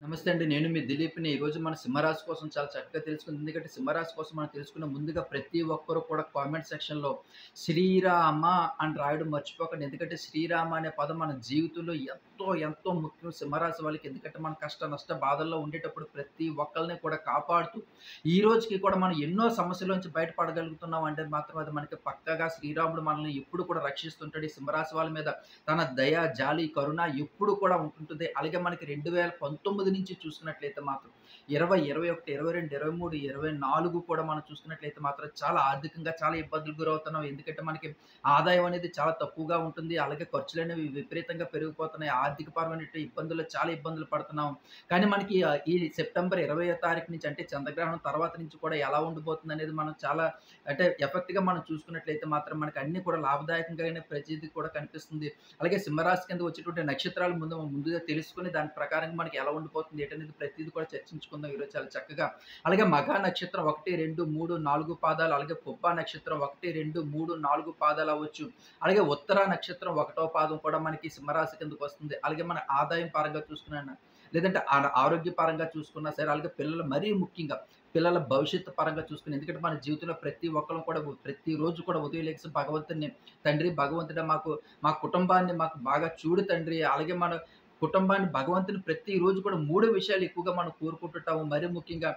నమస్తే అండి. నేను మీ దిలీప్‌ని. ఈరోజు మన సింహరాశి కోసం చాలా చక్కగా తెలుసుకుంది. ఎందుకంటే సింహరాశి కోసం మనం తెలుసుకున్న ముందుగా ప్రతి ఒక్కరు కూడా కామెంట్ సెక్షన్‌లో శ్రీరామ అని రాయడం మర్చిపోకండి. ఎందుకంటే శ్రీరామ అనే పదం మన జీవితంలో ఎంతో ఎంతో ముఖ్యం సింహరాశి వాళ్ళకి. ఎందుకంటే మన కష్ట నష్ట బాధల్లో ఉండేటప్పుడు ప్రతి ఒక్కళ్ళని కూడా కాపాడుతూ ఈ రోజుకి కూడా మనం ఎన్నో సమస్యల నుంచి బయటపడగలుగుతున్నాం అంటే మాత్రం అది మనకి పక్కాగా శ్రీరాముడు మనల్ని ఎప్పుడు కూడా రక్షిస్తుంటాడు. ఈ సింహరాశి వాళ్ళ మీద తన దయ, జాలి, కరుణ ఎప్పుడు కూడా ఉంటుంటుంది. అలాగే మనకి 2019 నుంచి చూసుకున్నట్లయితే మాత్రం 20, 21, 22, 23, 24 కూడా మనం చూసుకున్నట్లయితే మాత్రం చాలా ఆర్థికంగా చాలా ఇబ్బందులకు గురవుతున్నాం. ఎందుకంటే మనకి ఆదాయం అనేది చాలా తక్కువగా ఉంటుంది. అలాగే ఖర్చులనేవి విపరీతంగా పెరిగిపోతున్నాయి. ఆర్థికపరమైనటువంటి ఇబ్బందుల్లో చాలా ఇబ్బందులు పడుతున్నాం. కానీ మనకి ఈ సెప్టెంబర్ 20వ తారీఖు నుంచి అంటే చంద్రగ్రహణం తర్వాత నుంచి కూడా ఎలా ఉండబోతుందనేది మనం చాలా అంటే ఎఫెక్ట్‌గా మనం చూసుకున్నట్లయితే మాత్రం మనకు అన్నీ కూడా లాభదాయకంగానే ప్రతీది కూడా కనిపిస్తుంది. అలాగే సింహరాశి కింద వచ్చేటువంటి నక్షత్రాలు ముందుగా తెలుసుకొని దాని ప్రకారంగా మనకి ఎలా ఉండిపోతుంది ఏంటనేది ప్రతీది కూడా చర్చించుకుందాం ఈరోజు చాలా చక్కగా. అలాగే మఘా నక్షత్రం 1, 2, 3, 4 పాదాలు, అలాగే పుబ్బా నక్షత్రం 1, 2, 3, 4 పాదాలు అవ్వచ్చు. అలాగే ఉత్తర నక్షత్రం 1వ పాదం కూడా మనకి సింహరాశి కిందకొస్తుంది. అలాగే మన ఆదాయం పరంగా చూసుకున్నా లేదంటే ఆరోగ్య పరంగా చూసుకున్నా సరే, అలాగే పిల్లలు మరీ ముఖ్యంగా పిల్లల భవిష్యత్తు పరంగా చూసుకుని ఎందుకంటే మన జీవితంలో ప్రతి ఒక్కరం కూడా ప్రతిరోజు కూడా ఉదయం లెగిసి భగవంతుడిని తండ్రి భగవంతుడా మా కుటుంబాన్ని మాకు బాగా చూడు తండ్రి. అలాగే మన కుటుంబాన్ని భగవంతుని ప్రతిరోజు కూడా 3 విషయాలు ఎక్కువగా మనం కోరుకుంటుంటాము. మరీ ముఖ్యంగా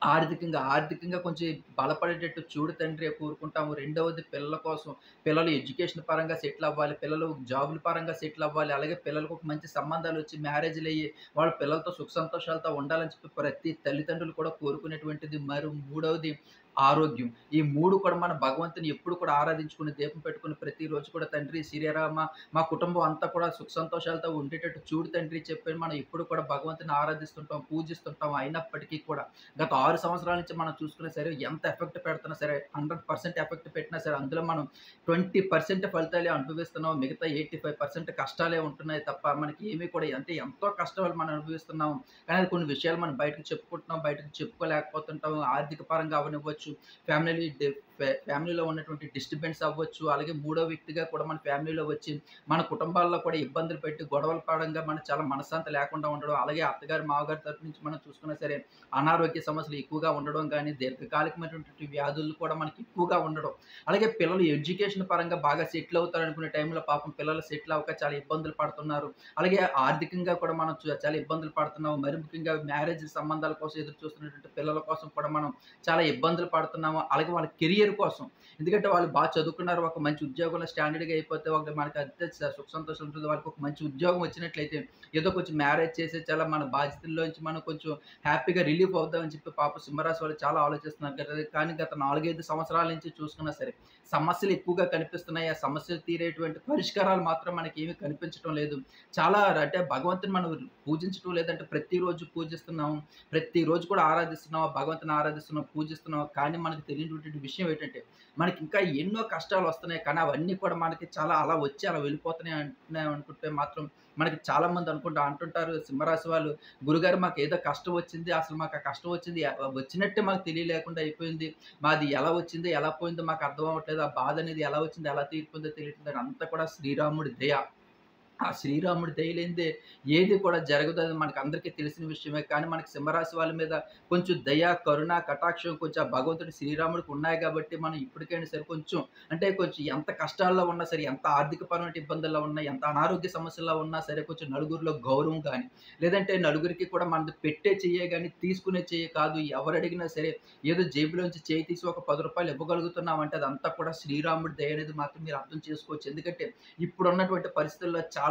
ఆర్థికంగా కొంచెం బలపడేటట్టు చూడు తండ్రి కోరుకుంటాము. రెండవది పిల్లల కోసం. పిల్లలు ఎడ్యుకేషన్ పరంగా సెటిల్ అవ్వాలి. పిల్లలు జాబుల పరంగా సెటిల్ అవ్వాలి. అలాగే పిల్లలకు ఒక మంచి సంబంధాలొచ్చి మ్యారేజ్‌లయ్యి వాళ్ళ పిల్లలతో సుఖ సంతోషాలతో ఉండాలని చెప్పి ప్రతి తల్లిదండ్రులు కూడా కోరుకునేటువంటిది. మరి మూడవది ఆరోగ్యం. ఈ 3 కూడా మన భగవంతుని ఎప్పుడు కూడా ఆరాధించుకుని, దీపం పెట్టుకొని ప్రతిరోజు కూడా తండ్రి శ్రీరామ మా కుటుంబం అంతా కూడా సుఖ సంతోషాలతో ఉండేటట్టు చూడు తండ్రి చెప్పి మనం ఎప్పుడు కూడా భగవంతుని ఆరాధిస్తుంటాం, పూజిస్తుంటాం. అయినప్పటికీ కూడా గత 6 సంవత్సరాల నుంచి మనం చూసుకున్నా సరే ఎంత ఎఫెక్ట్ పెడుతున్నా సరే 100% ఎఫెక్ట్ పెట్టినా సరే అందులో మనం 20% ఫలితాలే అనుభవిస్తున్నాం. మిగతా 85% కష్టాలే ఉంటున్నాయి తప్ప మనకి ఏమీ కూడా అంటే ఎంతో కష్టాలు మనం అనుభవిస్తున్నాం. కానీ అది కొన్ని విషయాలు మనం బయటకు చెప్పుకుంటున్నాం. బయటకు చెప్పుకోలేకపోతుంటాం. ఆర్థిక పరంగా అవ్వనివ్వచ్చు, ఫ్యామిలీ డి ఫ్యామిలీలో ఉన్నటువంటి డిస్టర్బెన్స్ అవ్వచ్చు. అలాగే మూడో వ్యక్తిగా కూడా మన ఫ్యామిలీలో వచ్చి మన కుటుంబాల్లో కూడా ఇబ్బందులు పెట్టి గొడవల పరంగా మనకు చాలా మనశ్శాంతి లేకుండా ఉండడం. అలాగే అత్తగారు, మామగారి తరపు నుంచి మనం చూసుకున్నా సరే అనారోగ్య సమస్యలు ఎక్కువగా ఉండడం గానీ, దీర్ఘకాలికమైనటువంటి వ్యాధులు కూడా మనకి ఎక్కువగా ఉండడం. అలాగే పిల్లలు ఎడ్యుకేషన్ పరంగా బాగా సెటిల్ అవుతారనుకునే టైంలో పాపం పిల్లలు సెటిల్ అవ్వక చాలా ఇబ్బందులు పడుతున్నారు. అలాగే ఆర్థికంగా కూడా మనం చాలా ఇబ్బందులు పడుతున్నాము. మరి ముఖ్యంగా మ్యారేజ్ సంబంధాల కోసం ఎదురు చూస్తున్నటువంటి పిల్లల కోసం కూడా మనం చాలా ఇబ్బందులు పడుతున్నాము. అలాగే వాళ్ళ కెరియర్ కోసం. ఎందుకంటే వాళ్ళు చదువుకున్నారు. ఒక మంచి ఉద్యోగంలో స్టాండర్డ్‌గా అయిపోతే మనకి అంతే సుఖ సంతోషాలు ఉంటుంది. వాళ్ళకి ఒక మంచి ఉద్యోగం వచ్చినట్లయితే ఏదో కొంచెం మ్యారేజ్ చేసి చాలా మన బాధ్యతల్లోంచి మనం కొంచెం హ్యాపీగా రిలీఫ్ అవుదామని చెప్పి పాపం సింహరాశి వాళ్ళు చాలా ఆలోచిస్తున్నారు కదా! కానీ గత 4, 5 సంవత్సరాల నుంచి చూసుకున్నా సరే సమస్యలు ఎక్కువగా కనిపిస్తున్నాయి. ఆ సమస్యలు తీరేటువంటి పరిష్కారాలు మాత్రం మనకేమీ కనిపించటం లేదు. చాలా అంటే భగవంతుని మనం పూజించటం లేదంటే ప్రతిరోజు పూజిస్తున్నాం. ప్రతిరోజు కూడా ఆరాధిస్తున్నాం. భగవంతుని ఆరాధిస్తున్నాం, పూజిస్తున్నాం. కానీ మనకు తెలియనటువంటి విషయం ఏంటంటే మనకి ఇంకా ఎన్నో కష్టాలు వస్తున్నాయి. కానీ అవన్నీ కూడా మనకి చాలా అలా వచ్చి అలా వెళ్ళిపోతున్నాయి అంటున్నాయి అనుకుంటే మాత్రం మనకి చాలామంది అంటుంటారు సింహరాశి వాళ్ళు, "గురుగారు మాకేదో కష్టం వచ్చింది. అసలు మాకు ఆ కష్టం వచ్చింది వచ్చినట్టే మాకు తెలియలేకుండా అయిపోయింది. మాది ఎలా వచ్చిందో, ఎలా పోయిందో మాకు అర్థం అవ్వట్లేదు. ఆ బాధ అనేది ఎలా వచ్చిందో, ఎలా తీరిపోయిందో తెలియట్లేదు." అంతా కూడా శ్రీరాముడి దయ. ఆ శ్రీరాముడి దయ లేనిదే ఏది కూడా జరగదని మనకందరికీ తెలిసిన విషయమే. కానీ మనకి సింహరాశి వాళ్ళ మీద కొంచెం దయ, కరుణ, కటాక్షం కొంచెం ఆ భగవంతుడు శ్రీరాముడికి ఉన్నాయి కాబట్టి మనం ఇప్పటికైనా సరే కొంచెం అంటే కొంచెం ఎంత కష్టాల్లో ఉన్నా సరే, ఎంత ఆర్థికపరమైన ఇబ్బందుల్లో ఉన్నా, ఎంత అనారోగ్య సమస్యల్లో ఉన్నా సరే కొంచెం నలుగురిలో గౌరవం గాని, లేదంటే నలుగురికి కూడా మనది పెట్టే చెయ్యే గాని, తీసుకునే చెయ్యి కాదు. ఎవరడిగినా సరే ఏదో జేబులోంచి చేయి తీసి ఒక రూ. 10 ఇవ్వగలుగుతున్నామంటే అదంతా కూడా శ్రీరాముడి దయ అనేది మాత్రం మీరు అర్థం చేసుకోవచ్చు. ఎందుకంటే ఇప్పుడున్నటువంటి పరిస్థితుల్లో చాలామంది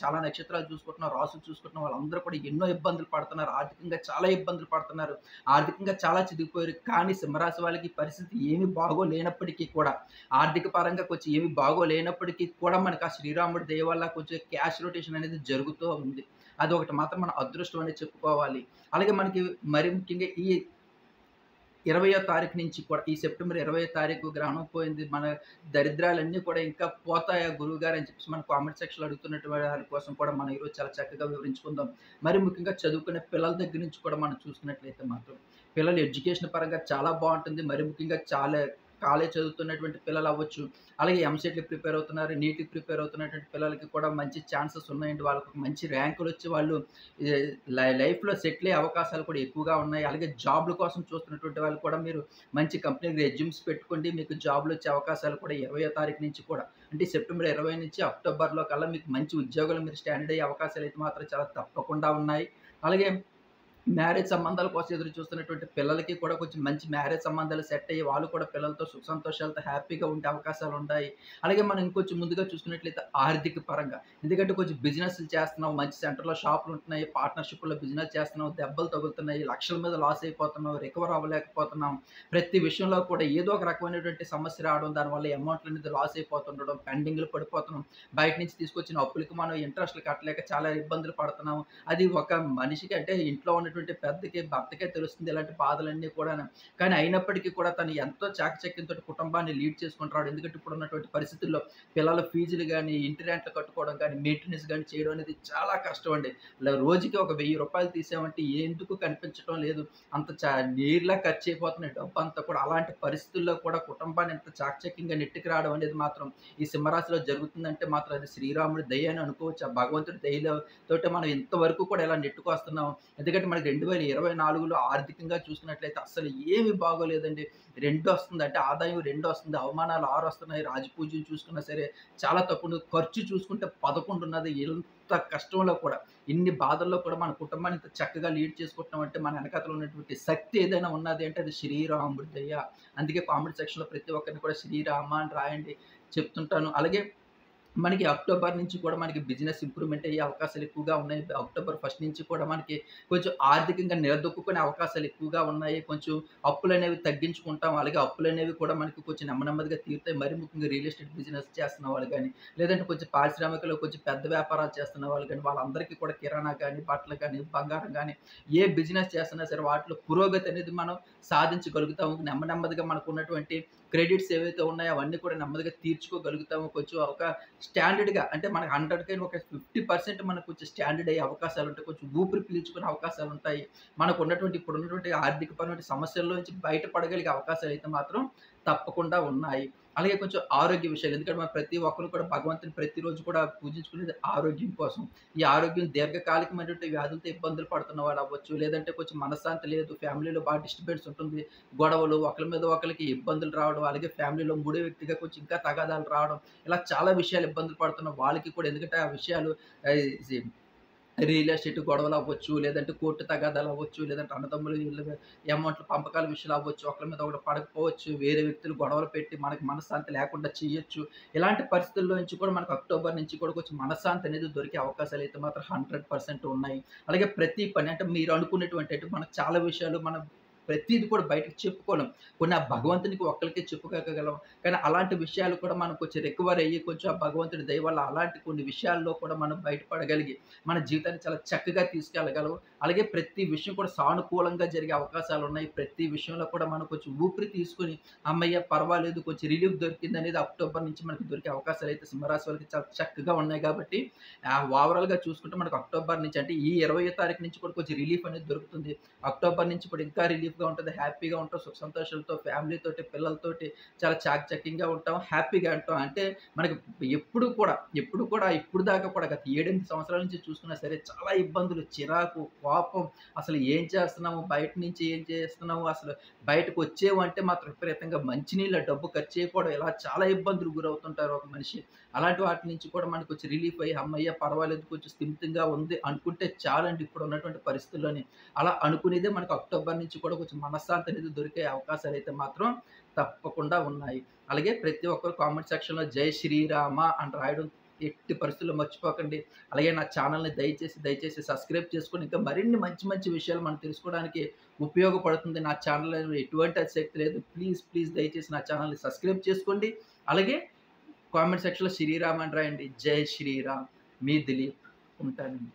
చాలా నక్షత్రాలు చూసుకుంటున్నాం, రాసులు చూసుకుంటున్నాం. వాళ్ళందరూ కూడా ఎన్నో ఇబ్బందులు పడుతున్నారు. ఆర్థికంగా చాలా ఇబ్బందులు పడుతున్నారు. ఆర్థికంగా చాలా చితికిపోయారు. కానీ సింహరాశి వాళ్ళకి పరిస్థితి ఏమి బాగోలేనప్పటికీ కూడా, ఆర్థిక పరంగా కొంచెం ఏమి బాగోలేనప్పటికీ కూడా మనకు ఆ శ్రీరాముడి దయ వల్ల కొంచెం క్యాష్ రొటేషన్ అనేది జరుగుతూ ఉంది. అదొకటి మాత్రం మన అదృష్టం అనే చెప్పుకోవాలి. అలాగే మనకి మరి ముఖ్యంగా ఈ 20వ తారీఖు నుంచి కూడా ఈ సెప్టెంబర్ 20వ తారీఖు గ్రహణం పోయింది. మన దరిద్రాలన్నీ కూడా ఇంకా పోతాయా గురువుగారు అని చెప్పేసి మన కామెంట్ సెక్షన్‌లో అడుగుతున్నటువంటి వారి కోసం కూడా మనం ఈరోజు చాలా చక్కగా వివరించుకుందాం. మరి ముఖ్యంగా చదువుకునే పిల్లల దగ్గర నుంచి కూడా మనం చూసుకున్నట్లయితే మాత్రం పిల్లల ఎడ్యుకేషన్ పరంగా చాలా బావుంటుంది. మరి ముఖ్యంగా చాలా కాలేజ్ చదువుతున్నటువంటి పిల్లలు అవ్వచ్చు, అలాగే ఎంసెట్‌లకి ప్రిపేర్ అవుతున్నారు, నీట్‌కి ప్రిపేర్ అవుతున్నటువంటి పిల్లలకి కూడా మంచి ఛాన్సెస్ ఉన్నాయండి. వాళ్ళకి ఒక మంచి ర్యాంకులొచ్చి వాళ్ళు ఈ లైఫ్‌లో సెటిల్ అయ్యే అవకాశాలు కూడా ఎక్కువగా ఉన్నాయి. అలాగే జాబ్‌ల కోసం చూస్తున్నటువంటి వాళ్ళు కూడా మీరు మంచి కంపెనీకి రెజ్యూమ్స్ పెట్టుకోండి. మీకు జాబ్‌లొచ్చే అవకాశాలు కూడా 20వ తారీఖు నుంచి కూడా అంటే సెప్టెంబర్ 20 నుంచి అక్టోబర్‌లో కల్లా మీకు మంచి ఉద్యోగాలు మీరు స్టాండర్డ్ అయ్యే అవకాశాలైతే మాత్రం చాలా తప్పకుండా ఉన్నాయి. అలాగే మ్యారేజ్ సంబంధాల కోసం ఎదురు చూస్తున్నటువంటి పిల్లలకి కూడా కొంచెం మంచి మ్యారేజ్ సంబంధాలు సెట్ అయ్యి, వాళ్ళు కూడా పిల్లలతో సుఖ సంతోషాలతో హ్యాపీగా ఉండే అవకాశాలుంటాయి. అలాగే మనం ఇంకొంచెం ముందుగా చూసుకున్నట్లయితే ఆర్థిక పరంగా, ఎందుకంటే కొంచెం బిజినెస్‌లు చేస్తున్నాం, మంచి సెంటర్‌లో షాపులుంటున్నాయి, పార్ట్నర్‌షిప్‌లో బిజినెస్ చేస్తున్నాం, దెబ్బలు తగులుతున్నాయి, లక్షల మీద లాస్ అయిపోతున్నాం, రికవర్ అవ్వలేకపోతున్నాం. ప్రతి విషయంలో కూడా ఏదో ఒక రకమైనటువంటి సమస్య రావడం, దానివల్ల అమౌంట్‌లనేది లాస్ అయిపోతుండడం, పెండింగ్‌లు పడిపోతున్నాం. బయట నుంచి తీసుకొచ్చిన అప్పులకి మనం ఇంట్రెస్ట్‌లు కట్టలేక చాలా ఇబ్బందులు పడుతున్నాం. అది ఒక మనిషికి అంటే ఇంట్లో ఉన్నటువంటి పెద్దకి, భర్తకే తెలుస్తుంది ఇలాంటి బాధలన్నీ కూడాను. కానీ అయినప్పటికీ కూడా తను ఎంతో చాకచక్యంతోటి కుటుంబాన్ని లీడ్ చేసుకుంటున్నాడు. ఎందుకంటే ఇప్పుడున్నటువంటి పరిస్థితుల్లో పిల్లల ఫీజులు గాని, ఇంటి రెంట్లు కట్టుకోవడం గాని, మెయింటెనెన్స్ గాని చేయడం అనేది చాలా కష్టం అండి. రోజుకి ఒక రూ. 1000 తీసామంటే ఎందుకు కనిపించటం లేదు. అంత నీరులా ఖర్చయిపోతున్నాయి డబ్బంతా కూడా. అలాంటి పరిస్థితుల్లో కూడా కుటుంబాన్ని ఇంత చాకచక్యంగా నెట్టుకు రావడం అనేది మాత్రం ఈ సింహరాశిలో జరుగుతుందంటే మాత్రం అది శ్రీరాముడి దయ అని అనుకోవచ్చు. ఆ భగవంతుడి దయలో తోటే మనం ఇంతవరకు కూడా ఇలా నెట్టుకొస్తున్నాం. ఎందుకంటే మనకి 2024లో ఆర్థికంగా చూసుకున్నట్లయితే అస్సలు ఏమి బాగోలేదండి. 2 వస్తుంది. అంటే ఆదాయం 2 వస్తుంది. అవమానాలు 6 వస్తున్నాయి. రాజపూజ్యం చూసుకున్నా సరే చాలా తక్కువ. ఖర్చు చూసుకుంటే 11 ఉన్నది. ఇంత కష్టంలో కూడా, ఇన్ని బాధల్లో కూడా మన కుటుంబాన్ని ఇంత చక్కగా లీడ్ చేసుకుంటున్నామంటే మన వెనకాతల ఉన్నటువంటి శక్తి ఏదైనా ఉన్నది అంటే అది శ్రీరాముడి దయ. అందుకే కామెంట్ సెక్షన్‌లో ప్రతి ఒక్కరిని కూడా శ్రీరామ అని రాయండి చెప్తుంటాను. అలాగే మనకి అక్టోబర్ నుంచి కూడా మనకి బిజినెస్ ఇంప్రూవ్‌మెంట్ అయ్యే అవకాశాలు ఎక్కువగా ఉన్నాయి. అక్టోబర్ 1 నుంచి కూడా మనకి కొంచెం ఆర్థికంగా నిలదొక్కుకునే అవకాశాలు ఎక్కువగా ఉన్నాయి. కొంచెం అప్పులనేవి తగ్గించుకుంటాం. అలాగే అప్పులనేవి కూడా మనకి కొంచెం నెమ్మదిగా తీరుతాయి. మరీ ముఖ్యంగా రియల్ ఎస్టేట్ బిజినెస్ చేస్తున్న వాళ్ళు గాని, లేదంటే కొంచెం పారిశ్రామికలో కొంచెం పెద్ద వ్యాపారాలు చేస్తున్న వాళ్ళు గాని, వాళ్ళందరికీ కూడా కిరాణా గాని, బట్టలు గాని, బంగారం గాని, ఏ బిజినెస్ చేస్తున్నా సరే వాటిలో పురోగతి అనేది మనం సాధించగలుగుతాము. నెమ్మదిగా మనకున్నటువంటి క్రెడిట్స్ ఏవైతే ఉన్నాయో అవన్నీ కూడా నెమ్మదిగా తీర్చుకోగలుగుతాము. కొంచెం ఒక స్టాండర్డ్‌గా అంటే మనకు 100కి ఒక 50% మనకు కొంచెం స్టాండర్డ్ అయ్యే అవకాశాలుంటాయి. కొంచెం ఊపిరి పీల్చుకునే అవకాశాలుంటాయి. మనకున్నటువంటి ఇప్పుడున్నటువంటి ఆర్థికపరమైన సమస్యల్లో నుంచి బయటపడగలిగే అవకాశాలైతే మాత్రం తప్పకుండా ఉన్నాయి. అలాగే కొంచెం ఆరోగ్య విషయాలు, ఎందుకంటే మనం ప్రతి ఒక్కరు కూడా భగవంతుని ప్రతిరోజు కూడా పూజించుకునేది ఆరోగ్యం కోసం. ఈ ఆరోగ్యం దీర్ఘకాలికమైనటువంటి వ్యాధులతో ఇబ్బందులు పడుతున్న వాళ్ళు అవ్వచ్చు. లేదంటే కొంచెం మనశ్శాంతి లేదు. ఫ్యామిలీలో బాగా డిస్టర్బెన్స్ ఉంటుంది. గొడవలు, ఒకళ్ళ మీద ఒకళ్ళకి ఇబ్బందులు రావడం, అలాగే ఫ్యామిలీలో మూడో వ్యక్తిగా కొంచెం ఇంకా తగాదాలు రావడం, ఇలా చాలా విషయాలు ఇబ్బందులు పడుతున్న వాళ్ళకి కూడా, ఎందుకంటే ఆ విషయాలు ఆహ్, సి రియల్ ఎస్టేట్ గొడవలు అవ్వచ్చు, లేదంటే కోర్టు తగాదాలు అవ్వచ్చు, లేదంటే అన్నదమ్ములు వీళ్ళ అమౌంట్ల పంపకాల విషయాలు అవ్వచ్చు, ఒకళ్ళ మీద ఒకళ్ళు పడకపోవచ్చు, వేరే వ్యక్తులు గొడవలు పెట్టి మనకి మనశ్శాంతి లేకుండా చేయొచ్చు. ఇలాంటి పరిస్థితుల్లో నుంచి కూడా మనకు అక్టోబర్ నుంచి కూడా కొంచెం మనశ్శాంతి అనేది దొరికే అవకాశాలు అయితే మాత్రం 100% ఉన్నాయి. అలాగే ప్రతి పని అంటే మీరు అనుకునేటువంటి అంటే మనకు చాలా విషయాలు మనం ప్రతీది కూడా బయటకి చెప్పుకోలేం. కొన్ని ఆ భగవంతునికి ఒక్కళ్ళకే చెప్పుకోగలం. కానీ అలాంటి విషయాలు కూడా మనం కొంచెం రికవర్ అయ్యి కొంచెం ఆ భగవంతుడి దయ వల్ల అలాంటి కొన్ని విషయాల్లో కూడా మనం బయటపడగలిగి మన జీవితాన్ని చాలా చక్కగా తీసుకెళ్ళగలం. అలాగే ప్రతి విషయం కూడా సానుకూలంగా జరిగే అవకాశాలున్నాయి. ప్రతి విషయంలో కూడా మనం కొంచెం ఊపిరి తీసుకొని హమ్మయ్య! పర్వాలేదు కొంచెం రిలీఫ్ దొరికిందనేది అక్టోబర్ నుంచి మనకు దొరికే అవకాశాలైతే సింహరాశి వాళ్ళకి చాలా చక్కగా ఉన్నాయి కాబట్టి ఓవరాల్‌గా చూసుకుంటే మనకు అక్టోబర్ నుంచి అంటే ఈ 20వ తారీఖు నుంచి కూడా కొంచెం రిలీఫ్ అనేది దొరుకుతుంది. అక్టోబర్ నుంచి కూడా ఇంకా రిలీఫ్‌గా ఉంటది. హ్యాపీగా ఉంటాం. సుఖ సంతోషాలతో ఫ్యామిలీతోటి, పిల్లలతోటి చాలా చాకచక్యంగా ఉంటాం. హ్యాపీగా ఉంటాం. అంటే మనకి ఎప్పుడు కూడా ఇప్పుడు దాకా కూడా గత 7, 8 సంవత్సరాల నుంచి చూసుకున్నా సరే చాలా ఇబ్బందులు, చిరాకు, కోపం, అసలు ఏం చేస్తున్నాము, బయట నుంచి ఏం చేస్తున్నాము, అసలు బయటకొచ్చేము అంటే మాత్రం విపరీతంగా మంచినీళ్ళ డబ్బు ఖర్చు అయిపోవడం, ఇలా చాలా ఇబ్బందులు గురవుతుంటారు ఒక మనిషి. అలాంటి వాటి నుంచి కూడా మనకు కొంచెం రిలీఫ్ అయ్యి హమ్మయ్య! పర్వాలేదు కొంచెం స్థిమితంగా ఉంది అనుకుంటే చాలండి ఇప్పుడున్నటువంటి పరిస్థితుల్లోని. అలా అనుకునేదే మనకు అక్టోబర్ నుంచి కూడా కొంచెం మనశ్శాంతి అనేది దొరికే అవకాశాలైతే మాత్రం తప్పకుండా ఉన్నాయి. అలాగే ప్రతి ఒక్కరు కామెంట్ సెక్షన్‌లో జై శ్రీరామ అని రాయడం ఎట్టి పరిస్థితుల్లో మర్చిపోకండి. అలాగే నా ఛానెల్‌ని దయచేసి సబ్స్క్రైబ్ చేసుకొని ఇంకా మరిన్ని మంచి విషయాలు మనం తెలుసుకోవడానికి ఉపయోగపడుతుంది. నా ఛానెల్‌లో ఎటువంటి అతిశయోక్తి లేదు. ప్లీజ్ దయచేసి నా ఛానెల్‌ని సబ్స్క్రైబ్ చేసుకోండి. అలాగే కామెంట్ సెక్షన్‌లో శ్రీరామ్ అని రాయండి. జై శ్రీరామ్. మీ దిలీప్. ఉంటానండి.